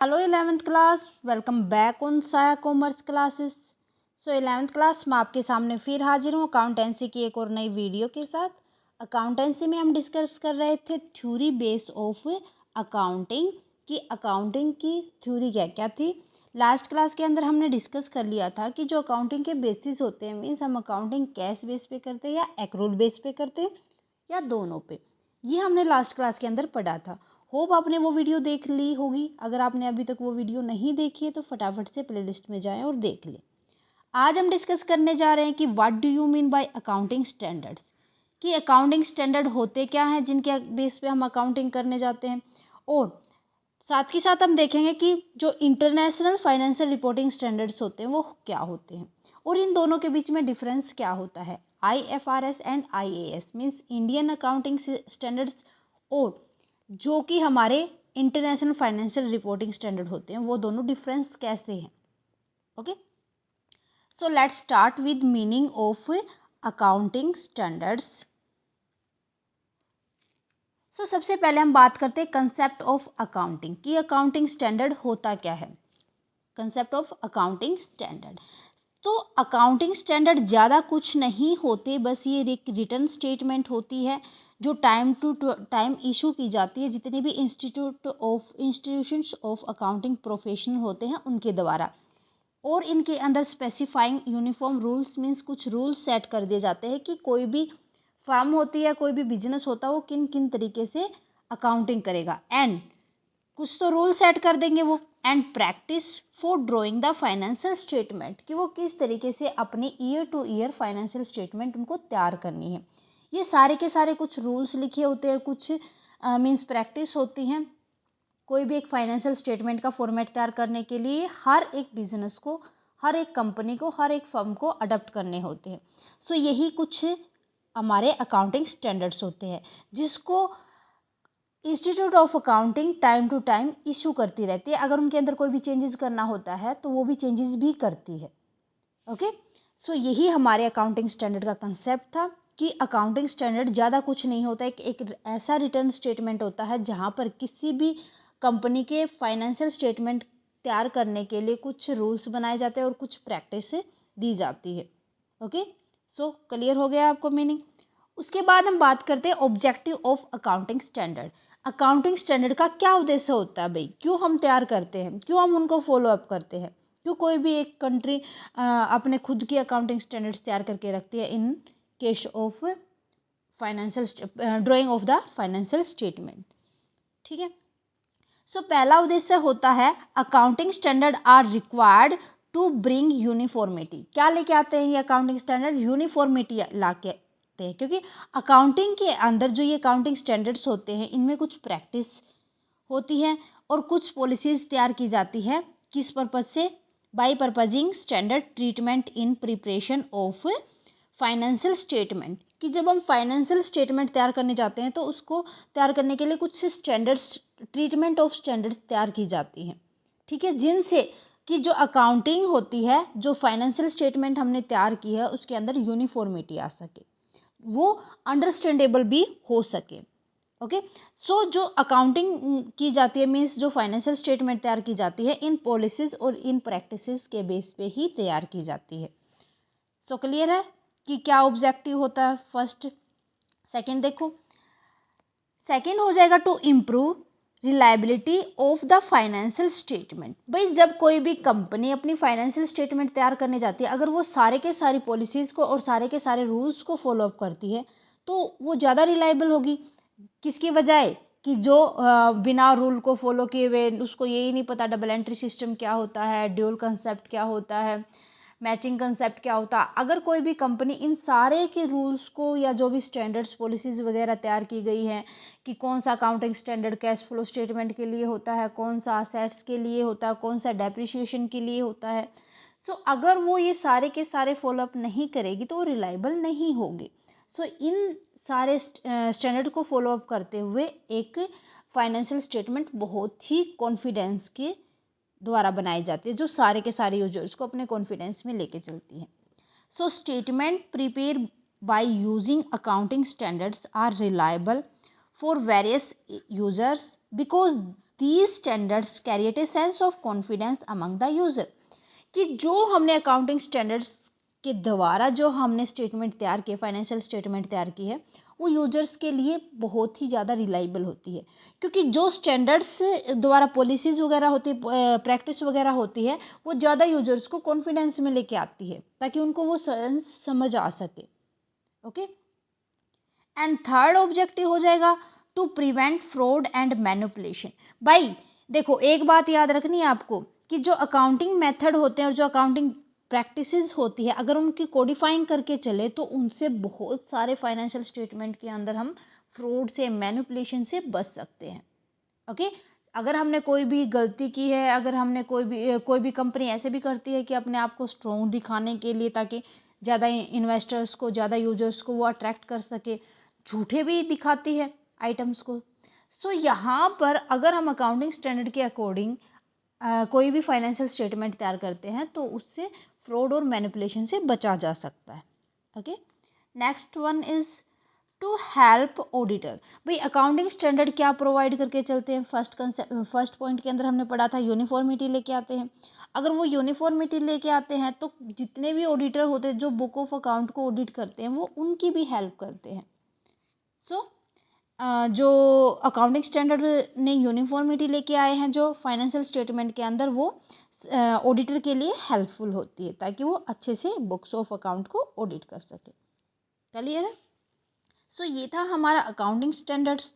Hello 11th class, welcome back on साया commerce classes. 11th class में आपके सामने फिर हाजिर हूँ अकाउंटेंसी की एक और नई वीडियो के साथ। अकाउंटेंसी में हम डिस्कस कर रहे थे थ्योरी बेस ऑफ अकाउंटिंग की थ्योरी क्या क्या थी। लास्ट क्लास के अंदर हमने डिस्कस कर लिया था कि जो अकाउंटिंग के बेसिस होते हैं, मीन्स हम अकाउंटिंग कैश बेस पे करते हैं या एक्रूल बेस पे करते हैं या दोनों पे, ये हमने लास्ट क्लास के अंदर पढ़ा था। होप आपने वो वीडियो देख ली होगी। अगर आपने अभी तक वो वीडियो नहीं देखी है तो फटाफट से प्लेलिस्ट में जाएं और देख लें। आज हम डिस्कस करने जा रहे हैं कि what do you mean by accounting standards, कि अकाउंटिंग स्टैंडर्ड होते क्या हैं जिनके बेस पे हम अकाउंटिंग करने जाते हैं, और साथ ही साथ हम देखेंगे कि जो इंटरनेशनल फाइनेंशियल रिपोर्टिंग स्टैंडर्ड्स होते हैं वो क्या होते हैं और इन दोनों के बीच में डिफरेंस क्या होता है। IFRS and IAS means Indian accounting standards, और जो कि हमारे इंटरनेशनल फाइनेंशियल रिपोर्टिंग स्टैंडर्ड होते हैं, वो दोनों डिफरेंस कैसे हैं। Okay, so let's start with meaning of accounting standards. So सबसे पहले हम बात करते हैं कंसेप्ट ऑफ अकाउंटिंग, कि अकाउंटिंग स्टैंडर्ड होता क्या है। कंसेप्ट ऑफ अकाउंटिंग स्टैंडर्ड, तो अकाउंटिंग स्टैंडर्ड ज़्यादा कुछ नहीं होते, बस ये एक रिटर्न स्टेटमेंट होती है जो टाइम टू टाइम इशू की जाती है जितने भी इंस्टीट्यूशंस ऑफ अकाउंटिंग प्रोफेशनल होते हैं उनके द्वारा, और इनके अंदर स्पेसिफाइंग यूनिफॉर्म रूल्स मीन्स कुछ रूल्स सेट कर दिए जाते हैं कि कोई भी फर्म होती है, कोई भी बिजनेस होता है, वो किन किन तरीके से अकाउंटिंग करेगा, एंड कुछ तो रूल सेट कर देंगे वो, and practice for drawing the financial statement, कि वो किस तरीके से अपनी year two year financial statement उनको तैयार करनी है। ये सारे के सारे कुछ रूल्स लिखे होते हैं, कुछ मीन्स प्रैक्टिस होती हैं। कोई भी एक फाइनेंशियल स्टेटमेंट का फॉर्मेट तैयार करने के लिए हर एक बिजनेस को, हर एक कंपनी को, हर एक फर्म को अडॉप्ट करने होते हैं। सो यही कुछ हमारे अकाउंटिंग स्टैंडर्ड्स होते हैं जिसको institute of accounting time to time issue करती रहती है। अगर उनके अंदर कोई भी चेंजेस करना होता है तो वो भी चेंजेस भी करती है। ओके, सो यही हमारे अकाउंटिंग स्टैंडर्ड का कंसेप्ट था कि अकाउंटिंग स्टैंडर्ड ज़्यादा कुछ नहीं होता है, एक ऐसा रिटर्न स्टेटमेंट होता है जहाँ पर किसी भी कंपनी के फाइनेंशियल स्टेटमेंट तैयार करने के लिए कुछ रूल्स बनाए जाते हैं और कुछ प्रैक्टिस दी जाती है। ओके, सो क्लियर हो गया आपको मीनिंग। उसके बाद हम बात करते हैं objective of accounting standard. Accounting standard का क्या उद्देश्य होता है भाई, क्यों हम तैयार करते हैं, क्यों हम उनको फॉलो अप करते हैं, क्यों कोई भी एक कंट्री अपने खुद की अकाउंटिंग स्टैंडर्ड्स तैयार करके रखती है in case of financial drawing of the financial statement. ठीक है, सो पहला उद्देश्य होता है accounting standard are required to bring uniformity. क्या लेके आते हैं ये अकाउंटिंग स्टैंडर्ड? यूनिफॉर्मिटी ला के आते हैं, क्योंकि अकाउंटिंग के अंदर जो ये अकाउंटिंग स्टैंडर्ड्स होते हैं इनमें कुछ प्रैक्टिस होती है और कुछ पॉलिसीज तैयार की जाती है। किस पर्पज से? By purposing standard treatment in preparation of financial statement, कि जब हम फाइनेंशियल स्टेटमेंट तैयार करने जाते हैं तो उसको तैयार करने के लिए कुछ स्टैंडर्ड्स, ट्रीटमेंट ऑफ स्टैंडर्ड्स तैयार की जाती हैं। ठीक है, जिनसे कि जो अकाउंटिंग होती है, जो फाइनेंशियल स्टेटमेंट हमने तैयार की है उसके अंदर यूनिफॉर्मिटी आ सके, वो अंडरस्टैंडेबल भी हो सके। ओके, सो जो अकाउंटिंग की जाती है मीन्स जो फाइनेंशियल स्टेटमेंट तैयार की जाती है इन पॉलिसीज और इन प्रैक्टिसेस के बेस पे ही तैयार की जाती है। सो क्लियर है कि क्या ऑब्जेक्टिव होता है फर्स्ट। सेकंड देखो, सेकंड हो जाएगा to improve reliability of the financial statement. भाई जब कोई भी कंपनी अपनी फाइनेंशियल स्टेटमेंट तैयार करने जाती है, अगर वो सारे के सारी पॉलिसीज़ को और सारे के सारे रूल्स को फॉलो अप करती है तो वो ज़्यादा रिलायबल होगी। किसकी बजाय कि जो बिना रूल को फॉलो किए हुए, उसको यही नहीं पता डबल एंट्री सिस्टम क्या होता है, ड्यूल कंसेप्ट क्या होता है, मैचिंग कंसेप्ट क्या होता है। अगर कोई भी कंपनी इन सारे के रूल्स को या जो भी स्टैंडर्ड्स पॉलिसीज़ वगैरह तैयार की गई हैं कि कौन सा accounting standard cash flow statement के लिए होता है, कौन सा असेट्स के लिए होता है, कौन सा डेप्रिसिएशन के लिए होता है, सो अगर वो ये सारे के सारे फॉलोअप नहीं करेगी तो वो रिलायबल नहीं होगी। सो इन सारे स्टैंडर्ड को फॉलोअप करते हुए एक फाइनेंशियल स्टेटमेंट बहुत ही कॉन्फिडेंस के द्वारा बनाई जाती है, जो सारे के सारे यूजर्स को अपने कॉन्फिडेंस में लेके चलती है। So statement prepare by using accounting standards are reliable for various users because these standards create a sense of confidence among the user, कि जो हमने अकाउंटिंग स्टैंडर्ड्स के द्वारा जो हमने स्टेटमेंट तैयार किए, फाइनेंशियल स्टेटमेंट तैयार की है, वो यूजर्स के लिए बहुत ही ज़्यादा रिलायबल होती है, क्योंकि जो स्टैंडर्ड्स द्वारा पॉलिसीज़ वगैरह होती है, प्रैक्टिस वगैरह होती है, वो ज़्यादा यूजर्स को कॉन्फिडेंस में लेके आती है ताकि उनको वो सेंस समझ आ सके। ओके, एंड थर्ड ऑब्जेक्टिव हो जाएगा to prevent fraud and manipulation. भाई देखो, एक बात याद रखनी है आपको कि जो अकाउंटिंग मेथड होते हैं और जो अकाउंटिंग प्रैक्टिसेस होती है, अगर उनकी कोडिफाइंग करके चले तो उनसे बहुत सारे फाइनेंशियल स्टेटमेंट के अंदर हम फ्रॉड से, मैनिपुलेशन से बच सकते हैं। ओके, अगर हमने कोई भी गलती की है, अगर हमने कोई भी कंपनी ऐसे भी करती है कि अपने आप को स्ट्रॉन्ग दिखाने के लिए, ताकि ज़्यादा इन्वेस्टर्स को, ज़्यादा यूजर्स को वो अट्रैक्ट कर सके, झूठे भी दिखाती है आइटम्स को। सो यहाँ पर अगर हम अकाउंटिंग स्टैंडर्ड के अकॉर्डिंग कोई भी फाइनेंशियल स्टेटमेंट तैयार करते हैं तो उससे फ्रॉड और मैनिपुलेशन से बचा जा सकता है। Okay, next one is to help auditor. भाई अकाउंटिंग स्टैंडर्ड क्या प्रोवाइड करके चलते हैं? फर्स्ट पॉइंट के अंदर हमने पढ़ा था यूनिफॉर्मिटी लेके आते हैं। अगर वो यूनिफॉर्मिटी लेके आते हैं तो जितने भी ऑडिटर होते हैं जो बुक ऑफ अकाउंट को ऑडिट करते हैं, वो उनकी भी हेल्प करते हैं। सो जो अकाउंटिंग स्टैंडर्ड ने यूनिफॉर्मिटी लेके आए हैं जो फाइनेंशियल स्टेटमेंट के अंदर, वो ऑडिटर के लिए हेल्पफुल होती है ताकि वो अच्छे से बुक्स ऑफ अकाउंट को ऑडिट कर सके। क्लियर है? सो ये था हमारा अकाउंटिंग स्टैंडर्ड्स।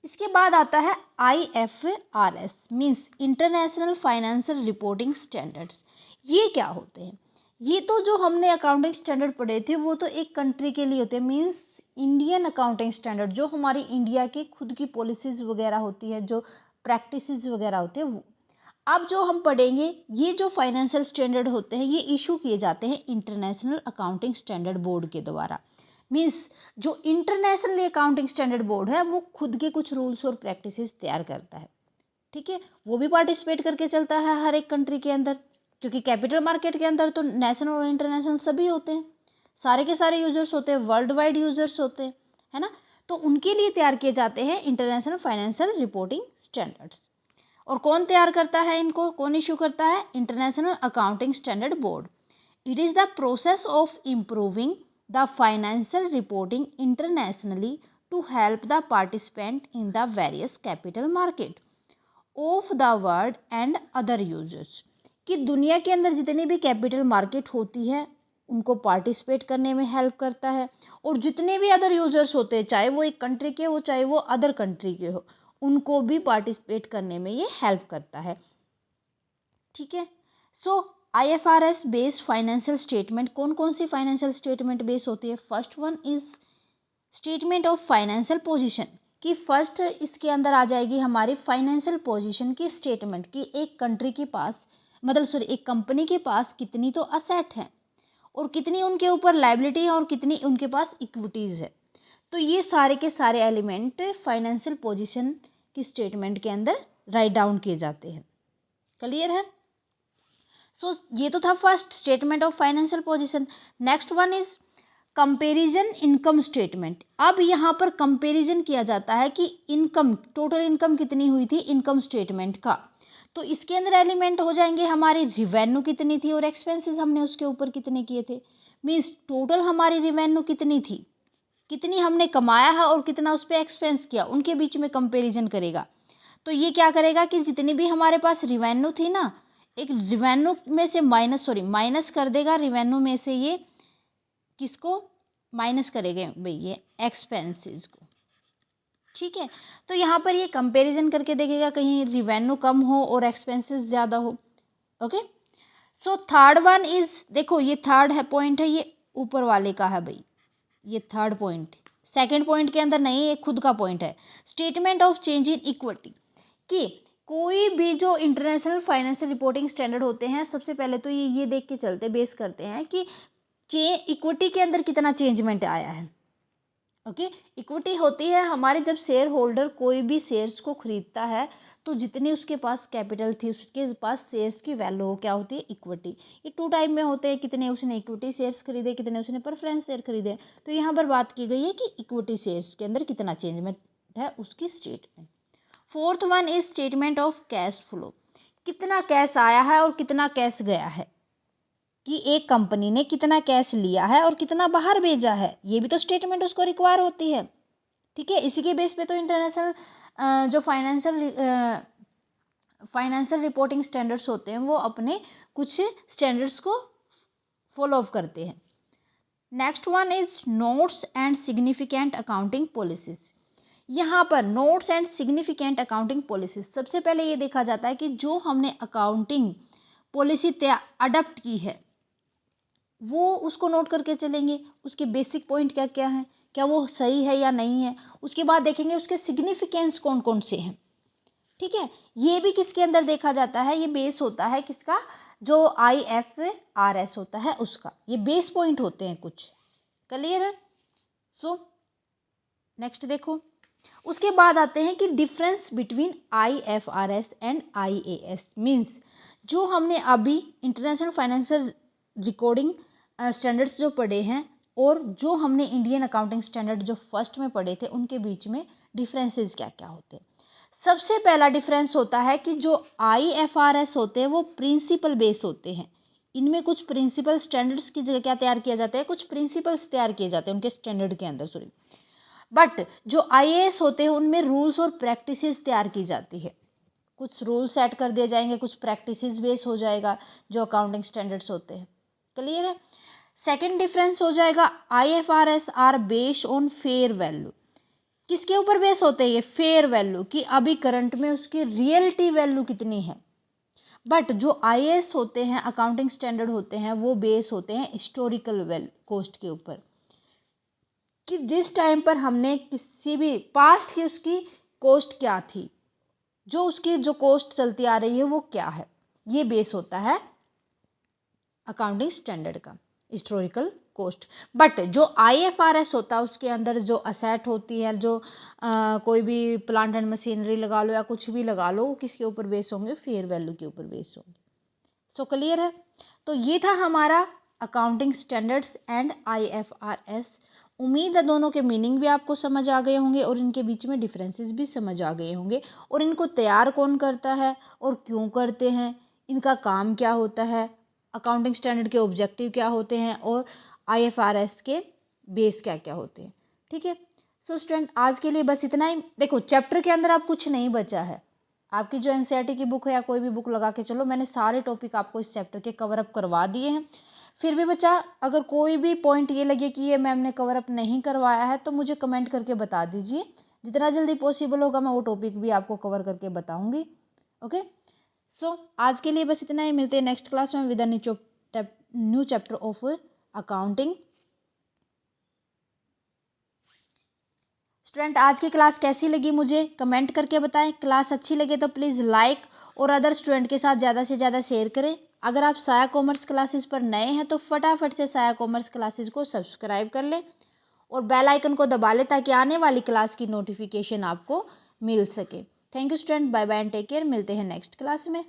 इसके बाद आता है IFRS, means international financial reporting standards. ये क्या होते हैं? ये तो जो हमने अकाउंटिंग स्टैंडर्ड पढ़े थे वो तो एक कंट्री के लिए होते हैं, मीन्स इंडियन अकाउंटिंग स्टैंडर्ड जो हमारी इंडिया की खुद की पॉलिसीज़ वगैरह होती है, जो प्रैक्टिसेस वगैरह होते हैं वो। अब जो हम पढ़ेंगे, ये जो फाइनेंशियल स्टैंडर्ड होते हैं ये इशू किए जाते हैं इंटरनेशनल अकाउंटिंग स्टैंडर्ड बोर्ड के द्वारा। मीन्स जो इंटरनेशनल अकाउंटिंग स्टैंडर्ड बोर्ड है वो खुद के कुछ रूल्स और प्रैक्टिसेस तैयार करता है। ठीक है, वो भी पार्टिसिपेट करके चलता है हर एक कंट्री के अंदर, क्योंकि कैपिटल मार्केट के अंदर तो नेशनल और इंटरनेशनल सभी होते हैं, सारे के सारे यूजर्स होते हैं, वर्ल्ड वाइड यूजर्स होते हैं, है ना। तो उनके लिए तैयार किए जाते हैं इंटरनेशनल फाइनेंशियल रिपोर्टिंग स्टैंडर्ड्स। और कौन तैयार करता है इनको, कौन इशू करता है? International accounting standard board. It is the process of improving the financial reporting internationally to help the participant in the various capital market of the world and other users, कि दुनिया के अंदर जितनी भी कैपिटल मार्केट होती है उनको participate करने में हेल्प करता है, और जितने भी अदर यूजर्स होते हैं, चाहे वो एक कंट्री के हो चाहे वो अदर कंट्री के हो, उनको भी पार्टिसिपेट करने में ये हेल्प करता है। ठीक है, सो IFRS बेस्ड फाइनेंशियल स्टेटमेंट, कौन कौन सी फाइनेंशियल स्टेटमेंट बेस होती है? First one is statement of financial position, कि फर्स्ट इसके अंदर आ जाएगी हमारी फाइनेंशियल पोजीशन की स्टेटमेंट, कि एक कंट्री के पास, मतलब सॉरी एक कंपनी के पास कितनी तो असेट है और कितनी उनके ऊपर लायबिलिटी है और कितनी उनके पास इक्विटीज़ है। तो ये सारे के सारे एलिमेंट फाइनेंशियल पोजीशन की स्टेटमेंट के अंदर राइट डाउन किए जाते हैं। क्लियर है? सो ये तो था first, statement of financial position. Next one is comparison income statement. अब यहाँ पर कंपैरिजन किया जाता है कि इनकम, टोटल इनकम कितनी हुई थी इनकम स्टेटमेंट का। तो इसके अंदर एलिमेंट हो जाएंगे हमारी रिवेन्यू कितनी थी और एक्सपेंसेस हमने उसके ऊपर कितने किए थे। मीन्स टोटल हमारी रिवेन्यू कितनी थी, कितनी हमने कमाया है और कितना उस पर एक्सपेंस किया, उनके बीच में कंपेरिजन करेगा। तो ये क्या करेगा कि जितनी भी हमारे पास रिवेन्यू थी ना, एक रिवेन्यू में से माइनस कर देगा, रिवेन्यू में से ये किसको माइनस करेंगे भाई, ये एक्सपेंसेस को। ठीक है, तो यहाँ पर ये कंपैरिजन करके देखेगा कहीं रिवेन्यू कम हो और एक्सपेंसेस ज़्यादा हो। Okay, so third one is, देखो ये थर्ड है पॉइंट है, ये ऊपर वाले का है भाई, ये थर्ड पॉइंट, सेकंड पॉइंट के अंदर नहीं, ये खुद का पॉइंट है। Statement of change in equity, कि कोई भी जो इंटरनेशनल फाइनेंशियल रिपोर्टिंग स्टैंडर्ड होते हैं, सबसे पहले तो ये देख के चलते, बेस करते हैं कि इक्विटी के अंदर कितना चेंजमेंट आया है। ओके, इक्विटी होती है हमारे, जब शेयर होल्डर कोई भी शेयर्स को खरीदता है तो जितनी उसके पास कैपिटल थी उसके पास शेयर्स की वैल्यू हो, क्या होती है? इक्विटी। ये टू टाइप में होते हैं, कितने उसने इक्विटी शेयर्स खरीदे, कितने उसने प्रेफरेंस शेयर खरीदे। तो यहाँ पर बात की गई है कि इक्विटी शेयर्स के अंदर कितना चेंजमेंट है उसकी statement. Fourth one is statement of cash flow, कितना कैश आया है और कितना कैश गया है, कि एक कंपनी ने कितना कैश लिया है और कितना बाहर भेजा है, ये भी तो स्टेटमेंट उसको रिक्वायर होती है। ठीक है, इसी के बेस पे तो इंटरनेशनल जो फाइनेंशियल रिपोर्टिंग स्टैंडर्ड्स होते हैं वो अपने कुछ स्टैंडर्ड्स को फॉलो अप करते हैं। Next one is notes and significant accounting policies. यहाँ पर notes and significant accounting policies, सबसे पहले ये देखा जाता है कि जो हमने अकाउंटिंग पॉलिसी अडॉप्ट की है वो उसको नोट करके चलेंगे, उसके बेसिक पॉइंट क्या क्या हैं, क्या वो सही है या नहीं है। उसके बाद देखेंगे उसके सिग्निफिकेंस कौन कौन से हैं। ठीक है, ये भी किसके अंदर देखा जाता है, ये बेस होता है किसका, जो IFRS होता है उसका, ये बेस पॉइंट होते हैं कुछ। क्लियर है। सो नेक्स्ट देखो, उसके बाद आते हैं कि difference between IFRS and IAS means जो हमने अभी इंटरनेशनल फाइनेंशियल रिकॉर्डिंग स्टैंडर्ड्स जो पढ़े हैं और जो हमने इंडियन अकाउंटिंग स्टैंडर्ड जो फर्स्ट में पढ़े थे उनके बीच में डिफरेंसेस क्या क्या होते हैं। सबसे पहला डिफरेंस होता है कि जो IFRS होते हैं वो प्रिंसिपल बेस होते हैं, इनमें कुछ प्रिंसिपल स्टैंडर्ड्स की जगह क्या तैयार किया जाता है, कुछ प्रिंसिपल्स तैयार किए जाते हैं उनके स्टैंडर्ड के अंदर, सॉरी। बट जो IAS होते हैं उनमें रूल्स और प्रैक्टिसेस तैयार की जाती है, कुछ रूल सेट कर दिए जाएंगे, कुछ प्रैक्टिसेस बेस हो जाएगा जो अकाउंटिंग स्टैंडर्ड्स होते हैं। क्लियर है। सेकंड डिफरेंस हो जाएगा IFRS are based on fair value, किसके ऊपर बेस होते हैं ये, फेयर वैल्यू, कि अभी करंट में उसकी रियलिटी वैल्यू कितनी है। बट जो IAS होते हैं अकाउंटिंग स्टैंडर्ड होते हैं वो बेस होते हैं हिस्टोरिकल वैल्यू कॉस्ट के ऊपर, कि जिस टाइम पर हमने किसी भी पास्ट की उसकी कॉस्ट क्या थी, जो उसकी जो कॉस्ट चलती आ रही है वो क्या है, ये बेस होता है अकाउंटिंग स्टैंडर्ड का, हिस्टोरिकल कॉस्ट। बट जो IFRS होता है उसके अंदर जो असेट होती है, जो कोई भी प्लांट एंड मशीनरी लगा लो या कुछ भी लगा लो, वो किसके ऊपर बेस होंगे, फेयर वैल्यू के ऊपर बेस होंगे। सो क्लियर है। तो ये था हमारा अकाउंटिंग स्टैंडर्ड्स एंड IFRS। उम्मीद है दोनों के मीनिंग भी आपको समझ आ गए होंगे और इनके बीच में डिफरेंसेस भी समझ आ गए होंगे, और इनको तैयार कौन करता है और क्यों करते हैं, इनका काम क्या होता है, अकाउंटिंग स्टैंडर्ड के ऑब्जेक्टिव क्या होते हैं और IFRS के बेस क्या क्या होते हैं। ठीक है। सो स्टूडेंट आज के लिए बस इतना ही। देखो चैप्टर के अंदर अब कुछ नहीं बचा है, आपकी जो NCERT की बुक है या कोई भी बुक लगा के चलो, मैंने सारे टॉपिक आपको इस चैप्टर के कवर अप करवा दिए हैं। फिर भी बच्चा अगर कोई भी पॉइंट ये लगे कि ये मैम ने कवर अप नहीं करवाया है तो मुझे कमेंट करके बता दीजिए, जितना जल्दी पॉसिबल होगा मैं वो टॉपिक भी आपको कवर करके बताऊंगी। ओके। सो आज के लिए बस इतना ही, मिलते हैं नेक्स्ट क्लास में with a new chapter of accounting. Student आज की क्लास कैसी लगी मुझे कमेंट करके बताएं। क्लास अच्छी लगे तो प्लीज़ लाइक और अदर स्टूडेंट के साथ ज़्यादा से ज़्यादा शेयर करें। अगर आप साया कॉमर्स क्लासेस पर नए हैं तो फटाफट से साया कॉमर्स क्लासेस को सब्सक्राइब कर लें और बेल आइकन को दबा लें ताकि आने वाली क्लास की नोटिफिकेशन आपको मिल सके। Thank you student, bye bye and take care. मिलते हैं नेक्स्ट क्लास में।